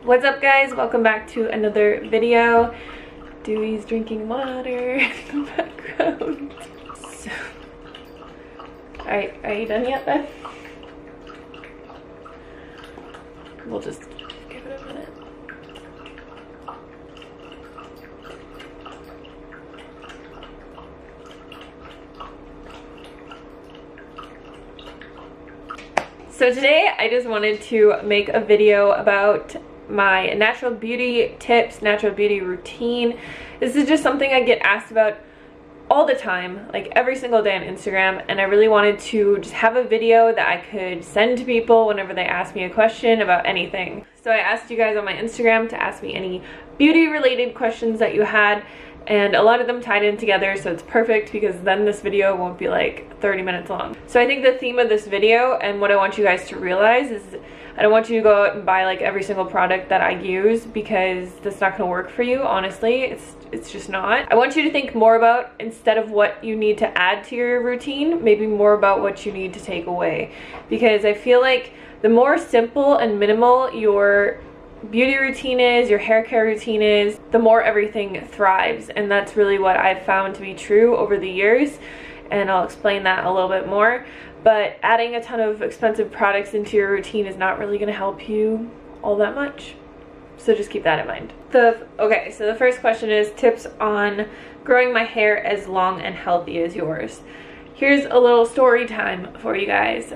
What's up, guys? Welcome back to another video. Dewey's drinking water in the background. So, alright, are you done yet, Ben? We'll just give it a minute. So today I just wanted to make a video about my natural beauty tips, natural beauty routine. This is just something I get asked about all the time, like every single day on Instagram, and I really wanted to just have a video that I could send to people whenever they ask me a question about anything. So I asked you guys on my Instagram to ask me any beauty related questions that you had, and a lot of them tied in together, so it's perfect because then this video won't be like 30 minutes long. So I think the theme of this video and what I want you guys to realize is I don't want you to go out and buy like every single product that I use, because that's not going to work for you. Honestly, it's just not. I want you to think more about, instead of what you need to add to your routine, maybe more about what you need to take away, because I feel like the more simple and minimal your beauty routine is, your hair care routine is, the more everything thrives. And that's really what I've found to be true over the years, and I'll explain that a little bit more. But adding a ton of expensive products into your routine is not really going to help you all that much. So just keep that in mind. Okay, so the first question is tips on growing my hair as long and healthy as yours. Here's a little story time for you guys.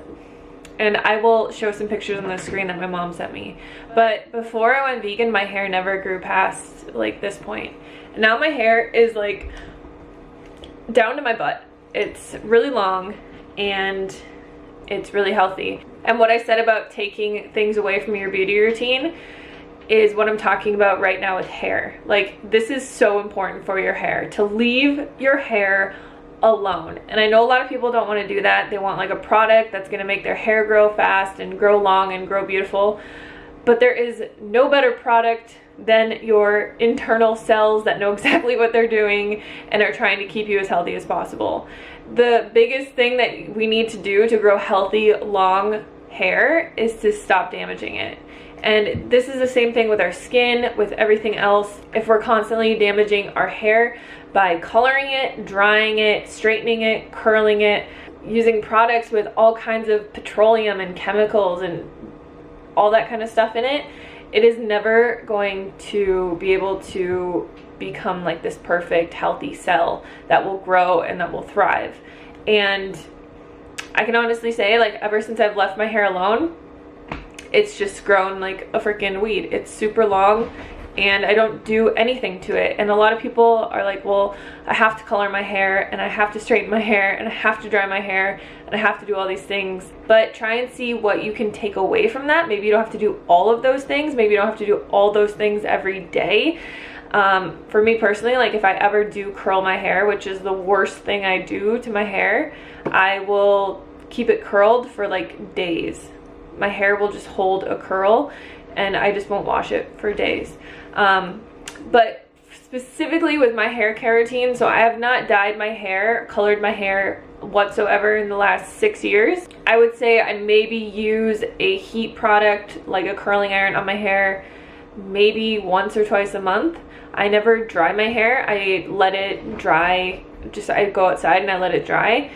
And I will show some pictures on the screen that my mom sent me. But before I went vegan, my hair never grew past like this point. And now my hair is like down to my butt. It's really long and it's really healthy. And what I said about taking things away from your beauty routine is what I'm talking about right now with hair. Like, this is so important for your hair, to leave your hair alone. And I know a lot of people don't want to do that. They want like a product that's going to make their hair grow fast and grow long and grow beautiful. But there is no better product than your internal cells that know exactly what they're doing and are trying to keep you as healthy as possible. The biggest thing that we need to do to grow healthy, long hair is to stop damaging it. And this is the same thing with our skin, with everything else. If we're constantly damaging our hair by coloring it, drying it, straightening it, curling it, using products with all kinds of petroleum and chemicals and all that kind of stuff in it, it is never going to be able to become like this perfect healthy cell that will grow and that will thrive. And I can honestly say, like, ever since I've left my hair alone, it's just grown like a freaking weed. It's super long and I don't do anything to it. And a lot of people are like, well, I have to color my hair and I have to straighten my hair and I have to dry my hair and I have to do all these things. But try and see what you can take away from that. Maybe you don't have to do all of those things. Maybe you don't have to do all those things every day. For me personally, like, if I ever do curl my hair, which is the worst thing I do to my hair, I will keep it curled for like days. My hair will just hold a curl and I just won't wash it for days. But specifically with my hair care routine, so I have not dyed my hair, colored my hair whatsoever in the last 6 years. I would say I maybe use a heat product like a curling iron on my hair maybe once or twice a month. I never dry my hair. I let it dry. I go outside and I let it dry.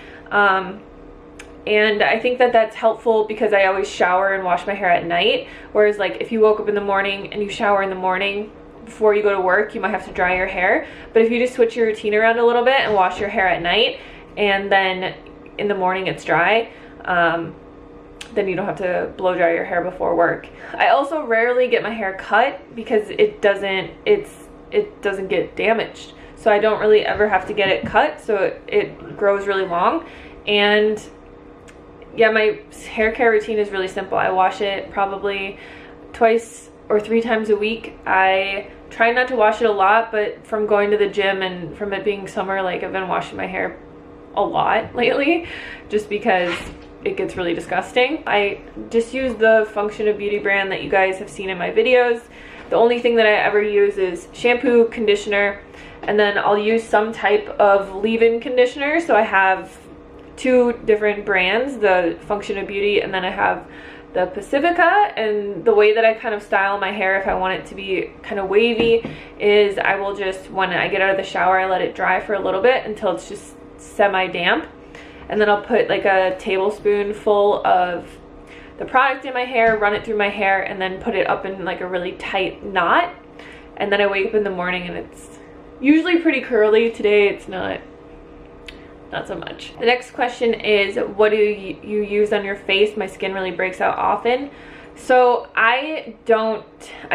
And I think that that's helpful because I always shower and wash my hair at night. Whereas, like, if you woke up in the morning and you shower in the morning before you go to work, you might have to dry your hair. But if you just switch your routine around a little bit and wash your hair at night and then in the morning it's dry, then you don't have to blow dry your hair before work. I also rarely get my hair cut because it doesn't get damaged. So I don't really ever have to get it cut, so it grows really long. And yeah, my hair care routine is really simple. I wash it probably twice or 3 times a week. I try not to wash it a lot, but from going to the gym and from it being summer, like, I've been washing my hair a lot lately just because it gets really disgusting. I just use the Function of Beauty brand that you guys have seen in my videos. The only thing that I ever use is shampoo, conditioner, and then I'll use some type of leave-in conditioner. So I have 2 different brands, the Function of Beauty, and then I have the Pacifica, and the way that I kind of style my hair if I want it to be kind of wavy is I will just, when I get out of the shower, I let it dry for a little bit until it's just semi-damp, and then I'll put like a tablespoonful of the product in my hair, run it through my hair, and then put it up in like a really tight knot, and then I wake up in the morning and it's usually pretty curly. Today it's not so much. The next question is, what do you use on your face? My skin really breaks out often. So I've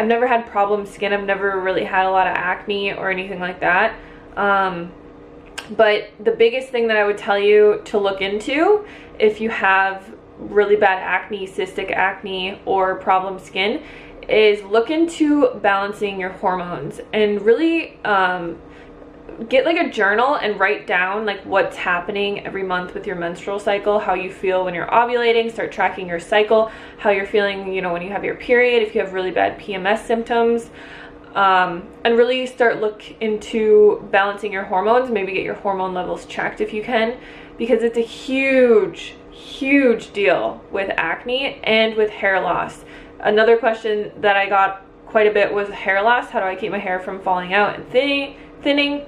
never had problem skin. I've never really had a lot of acne or anything like that. But the biggest thing that I would tell you to look into if you have really bad acne, cystic acne, or problem skin is look into balancing your hormones, and really get like a journal and write down like what's happening every month with your menstrual cycle, how you feel when you're ovulating, start tracking your cycle, how you're feeling, you know, when you have your period, if you have really bad PMS symptoms, and really start look into balancing your hormones. Maybe get your hormone levels checked if you can, because it's a huge deal with acne and with hair loss. Another question that I got quite a bit was hair loss. How do I keep my hair from falling out and thinning?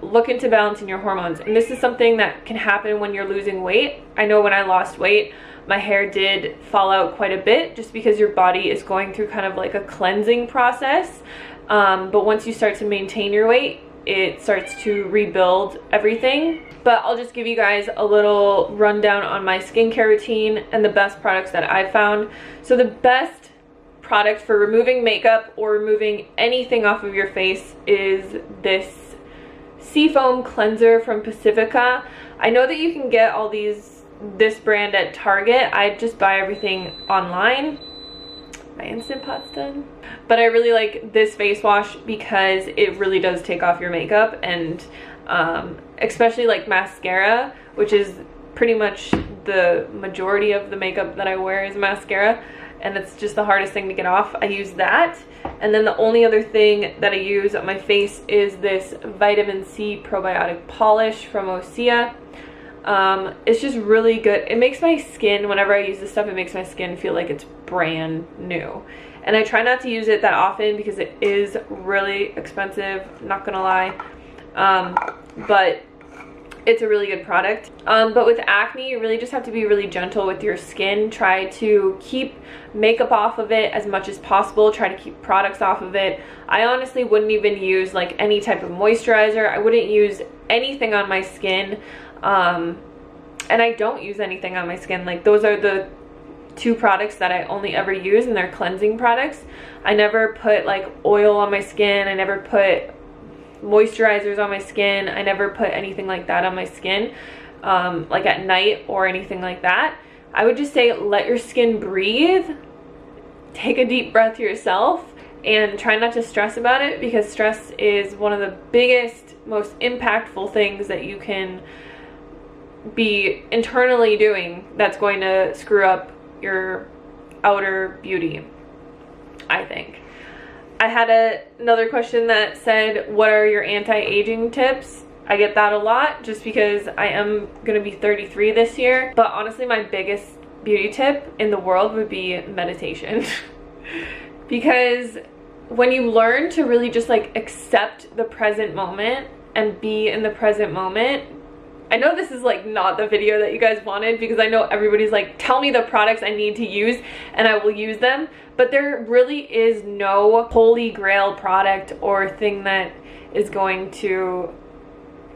Look into balancing your hormones, and this is something that can happen when you're losing weight. I know when I lost weight, my hair did fall out quite a bit, just because your body is going through kind of like a cleansing process, but once you start to maintain your weight, it starts to rebuild everything. But I'll just give you guys a little rundown on my skincare routine and the best products that I've found. So the best product for removing makeup or removing anything off of your face is this Seafoam cleanser from Pacifica. I know that you can get all this brand at Target. I just buy everything online. My Instant Pot's done. But I really like this face wash because it really does take off your makeup, and especially like mascara, which is pretty much the majority of the makeup that I wear is mascara, and it's just the hardest thing to get off. I use that, and then the only other thing that I use on my face is this vitamin C probiotic polish from Osea. It's just really good. It makes my skin, whenever I use this stuff, it makes my skin feel like it's brand new. And I try not to use it that often because it is really expensive, not gonna lie. But it's a really good product. But with acne, you really just have to be really gentle with your skin. Try to keep makeup off of it as much as possible. Try to keep products off of it. I honestly wouldn't even use like any type of moisturizer. I wouldn't use anything on my skin. And I don't use anything on my skin. Like, those are the two products that I only ever use, and they're cleansing products. I never put like oil on my skin. I never put moisturizers on my skin. I never put anything like that on my skin, like at night or anything like that. I would just say let your skin breathe, take a deep breath yourself, and try not to stress about it, because stress is one of the biggest, most impactful things that you can be internally doing that's going to screw up your outer beauty, I think. I had another question that said, what are your anti-aging tips? I get that a lot just because I am going to be 33 this year. But honestly, my biggest beauty tip in the world would be meditation. Because when you learn to really just like accept the present moment and be in the present moment, I know this is like not the video that you guys wanted, because I know everybody's like, tell me the products I need to use and I will use them. But there really is no holy grail product or thing that is going to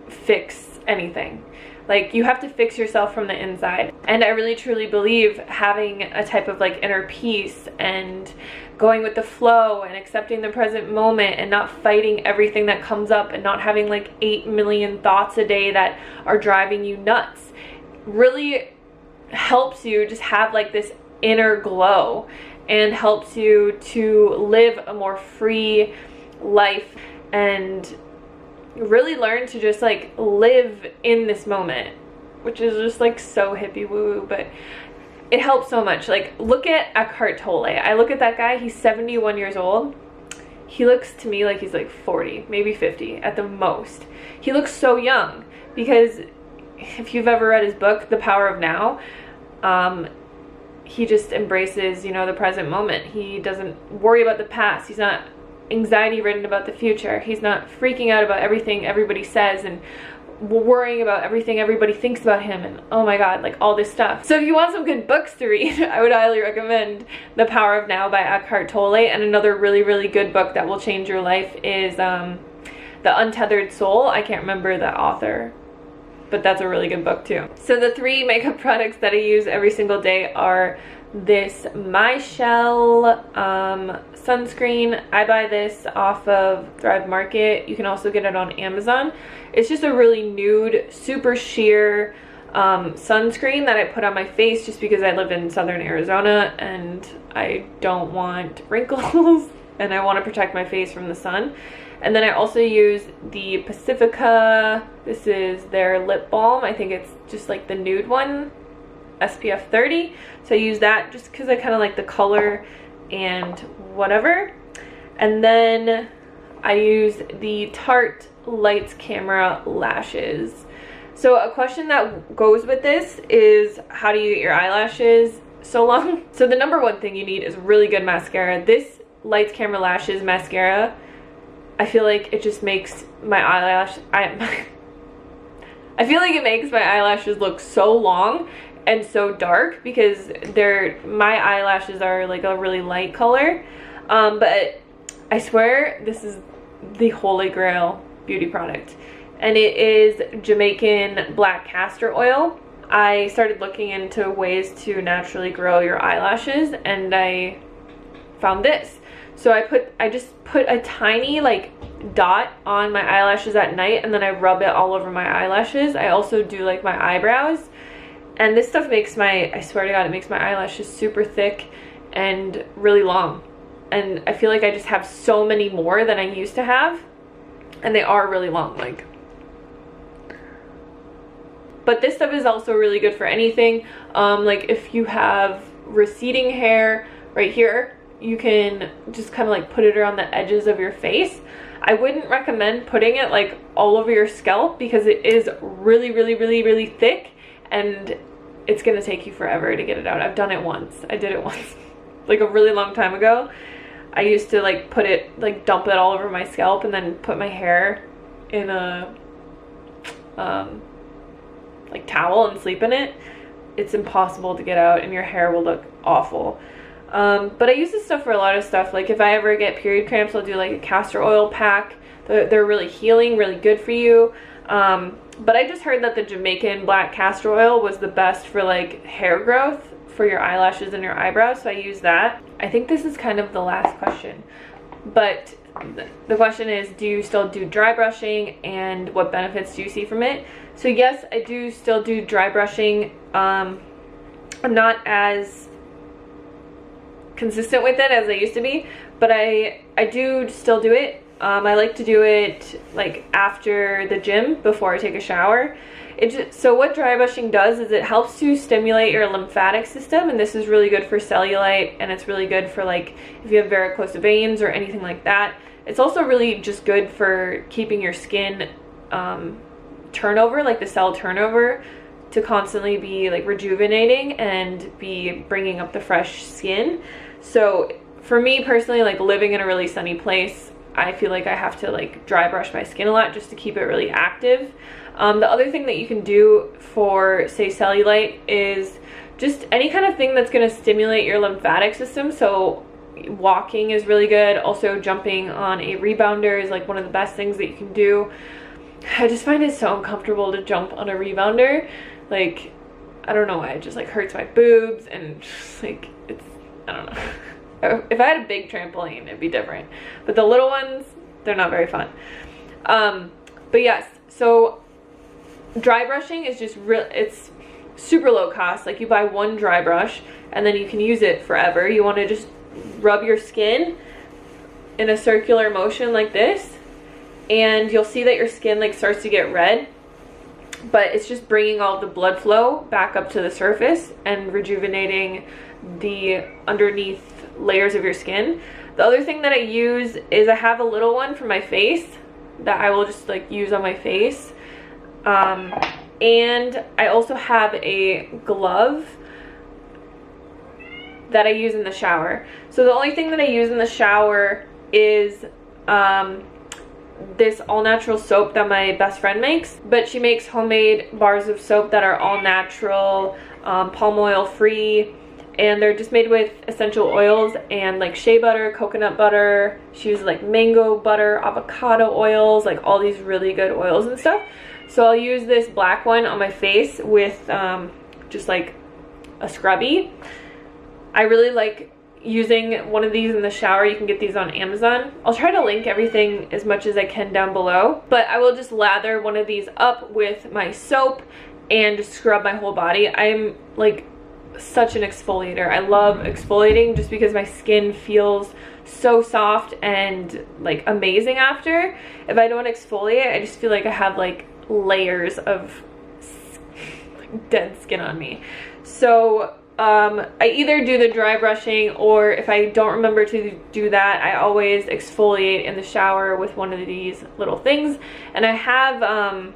fix anything. Like, you have to fix yourself from the inside. And I really truly believe having a type of like inner peace and going with the flow and accepting the present moment and not fighting everything that comes up and not having like 8 million thoughts a day that are driving you nuts really helps you just have like this inner glow, and helps you to live a more free life and really learn to just like live in this moment, which is just like so hippie woo-woo, but it helps so much. Like, look at Eckhart Tolle. I look at that guy, he's 71 years old. He looks to me like he's like 40, maybe 50 at the most. He looks so young, because if you've ever read his book, The Power of Now, he just embraces, you know, the present moment. He doesn't worry about the past. He's not anxiety ridden about the future. He's not freaking out about everything everybody says and worrying about everything everybody thinks about him, and oh my god, like all this stuff. So if you want some good books to read, I would highly recommend The Power of Now by Eckhart Tolle. And another really good book that will change your life is The Untethered Soul. I can't remember the author, but that's a really good book too. So the 3 makeup products that I use every single day are this My Shell sunscreen. I buy this off of Thrive Market. You can also get it on Amazon. It's just a really nude, super sheer sunscreen that I put on my face just because I live in southern Arizona and I don't want wrinkles and I want to protect my face from the sun. And then I also use the Pacifica. This is their lip balm. I think it's just like the nude one, SPF 30. So I use that just because I kind of like the color and whatever. And then I use the Tarte Lights Camera lashes. So a question that goes with this is, how do you get your eyelashes so long? So the number one thing you need is really good mascara. This Lights Camera Lashes mascara, I feel like it just makes my I feel like it makes my eyelashes look so long and so dark because my eyelashes are like a really light color. But I swear this is the holy grail beauty product, and it is Jamaican black castor oil. I started looking into ways to naturally grow your eyelashes and I found this. So I just put a tiny like dot on my eyelashes at night and then I rub it all over my eyelashes. I also do like my eyebrows, and this stuff makes I swear to god, it makes my eyelashes super thick and really long. And I feel like I just have so many more than I used to have, and they are really long, like. But this stuff is also really good for anything. Like if you have receding hair right here, you can just kind of like put it around the edges of your face. I wouldn't recommend putting it like all over your scalp because it is really thick and it's gonna take you forever to get it out. I've done it once. I did it once like a really long time ago. I used to like put it, like dump it all over my scalp and then put my hair in a like towel and sleep in it. It's impossible to get out and your hair will look awful. But I use this stuff for a lot of stuff. Like if I ever get period cramps, I'll do like a castor oil pack. They're really healing, really good for you. But I just heard that the Jamaican black castor oil was the best for like hair growth for your eyelashes and your eyebrows, so I use that. I think this is kind of the last question, but the question is, do you still do dry brushing and what benefits do you see from it? So yes, I do still do dry brushing. I'm not as consistent with it as I used to be, but I do still do it. I like to do it like after the gym before I take a shower. So what dry brushing does is it helps to stimulate your lymphatic system, and this is really good for cellulite, and it's really good for like if you have varicose veins or anything like that. It's also really just good for keeping your skin turnover, like the cell turnover, to constantly be like rejuvenating and be bringing up the fresh skin. So for me personally, like living in a really sunny place, I feel like I have to like dry brush my skin a lot just to keep it really active. The other thing that you can do for, say, cellulite is just any kind of thing that's going to stimulate your lymphatic system. So walking is really good. Also jumping on a rebounder is like one of the best things that you can do. I just find it so uncomfortable to jump on a rebounder. Like, I don't know why, it just like hurts my boobs and just like, it's, I don't know. If I had a big trampoline, it'd be different. But the little ones, they're not very fun. But yes, so dry brushing is just it's super low cost. Like you buy one dry brush and then you can use it forever. You want to just rub your skin in a circular motion like this, and you'll see that your skin like starts to get red, but it's just bringing all the blood flow back up to the surface and rejuvenating the underneath layers of your skin. The other thing that I use is I have a little one for my face that I will just like use on my face. And I also have a glove that I use in the shower. So the only thing that I use in the shower is this all natural soap that my best friend makes, but she makes homemade bars of soap that are all natural, palm oil free, and they're just made with essential oils and like shea butter, coconut butter. She uses like mango butter, avocado oils, like all these really good oils and stuff. So I'll use this black one on my face with just like a scrubby. I really like using one of these in the shower. You can get these on Amazon. I'll try to link everything as much as I can down below, but I will just lather one of these up with my soap and just scrub my whole body. I'm like such an exfoliator. I love exfoliating just because my skin feels so soft and like amazing after. If I don't exfoliate, I just feel like I have like layers of dead skin on me. So I either do the dry brushing, or if I don't remember to do that, I always exfoliate in the shower with one of these little things. And I have,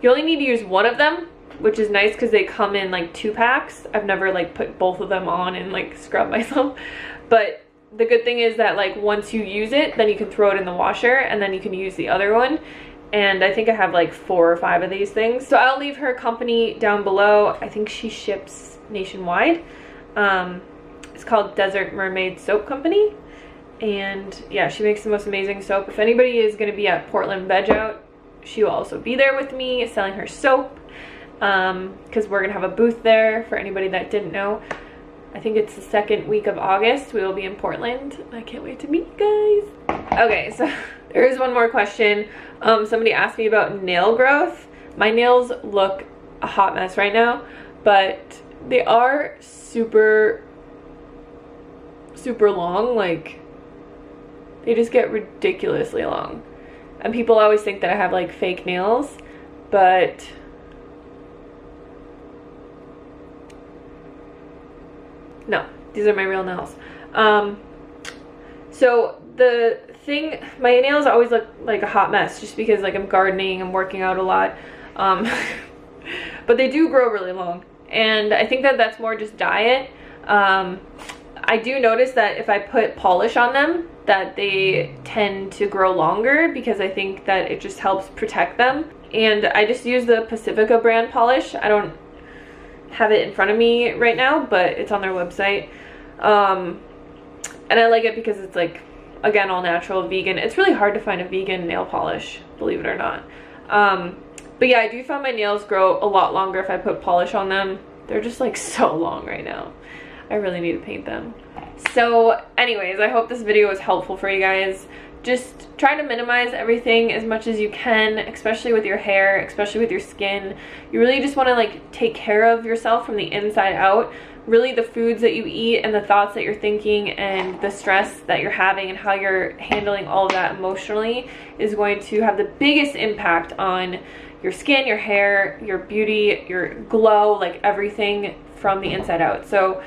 you only need to use one of them, which is nice because they come in like 2-packs. I've never like put both of them on and like scrub myself. But the good thing is that like once you use it, then you can throw it in the washer and then you can use the other one. And I think I have like 4 or 5 of these things. So I'll leave her company down below. I think she ships nationwide. It's called Desert Mermaid Soap Company, and yeah, she makes the most amazing soap. If anybody is going to be at Portland Veg Out, she will also be there with me selling her soap, because we're gonna have a booth there. For anybody that didn't know, I think it's the 2nd week of August. We will be in Portland. I can't wait to meet you guys. Okay, so there is one more question. Somebody asked me about nail growth. My nails look a hot mess right now, but they are super long. Like, they just get ridiculously long, and people always think that I have like fake nails, but no, these are my real nails. So the thing, my nails always look like a hot mess just because like I'm gardening, I'm working out a lot, but they do grow really long. And I think that that's more just diet. I do notice that if I put polish on them, that they tend to grow longer, because I think that it just helps protect them. And I just use the Pacifica brand polish. I don't have it in front of me right now, but it's on their website. And I like it because it's like, again, all natural, vegan. It's really hard to find a vegan nail polish, believe it or not. But yeah, I do find my nails grow a lot longer if I put polish on them. They're just like so long right now. I really need to paint them. So anyways, I hope this video was helpful for you guys. Just try to minimize everything as much as you can, especially with your hair, especially with your skin. You really just want to like take care of yourself from the inside out. Really, the foods that you eat and the thoughts that you're thinking and the stress that you're having and how you're handling all of that emotionally is going to have the biggest impact on your skin, your hair, your beauty, your glow, like everything from the inside out. So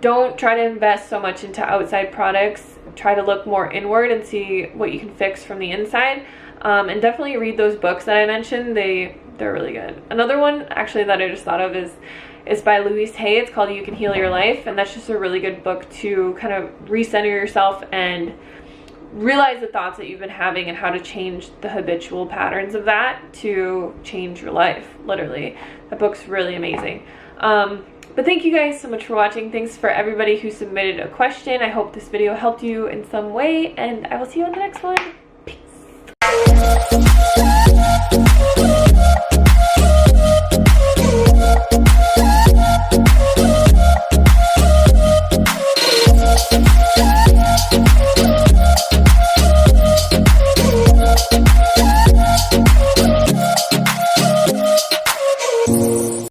don't try to invest so much into outside products. Try to look more inward and see what you can fix from the inside. And definitely read those books that I mentioned. They're really good. Another one actually that I just thought of is by Louise Hay. It's called You Can Heal Your Life, and that's just a really good book to kind of recenter yourself and realize the thoughts that you've been having and how to change the habitual patterns of that to change your life, literally. That book's really amazing. But thank you guys so much for watching. Thanks for everybody who submitted a question. I hope this video helped you in some way, and I will see you on the next one. Peace.